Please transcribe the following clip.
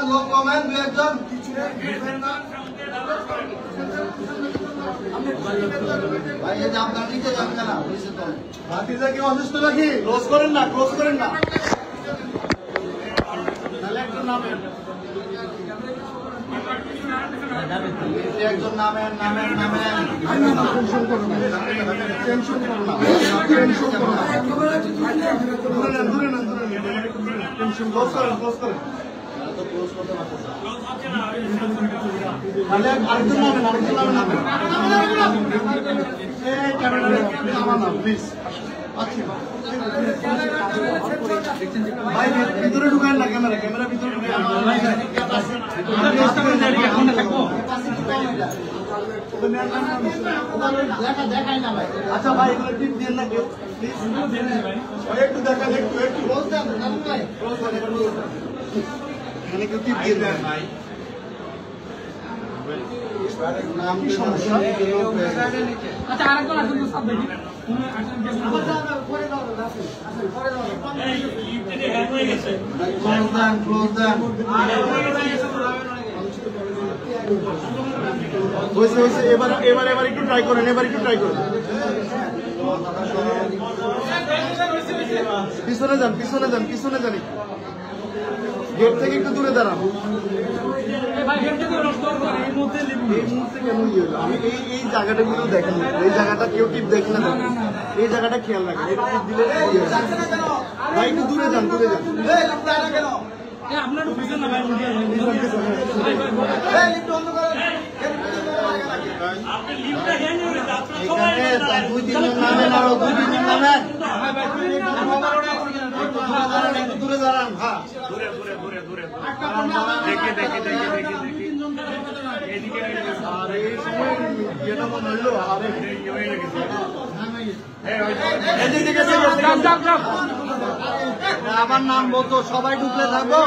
লোক কমেন দু একজন ভাই এই যে আপনার নিচে যান কেন ভাতিজা কি অসুস্থ নাকি ক্লোজ করেন না তাহলে একজন নামেন একজন নামেন টেনশন করুন না ক্লোজ করেন তাহলে আরেকজন নামেন এই ক্যামেরা আমার নাম প্লিজ ভাই ভিতরে ঢুকান না ক্যামেরা ভিতরে ঢুকান দেখাই না ভাই আচ্ছা ভাই এগুলো টিপ দেন না কেউ প্লিজ একটু দেখান একটু ক্লোজ দেন ভাই মানে কেউ টিপ দিয়ে দেন ভাই নাম কি সমস্যা আচ্ছা আরেকবার আসুন তো সব দেখি ক্লোজ দেন হয়েছে এবার একটু ট্রাই করেন পিছনে যান গেট থেকে একটু দূরে দাঁড়ান এই মুহূর্তে কেন আমি এই জায়গাটা কিন্তু দেখেন এই জায়গাটা কেউ টিপ দেখে না এই জায়গাটা খেয়াল রাখেন দিলে ভাই একটু দূরে যান আপনার দূরে দাঁড়ান আমার নাম বলতো সবাই ঢুকলে থাকবো।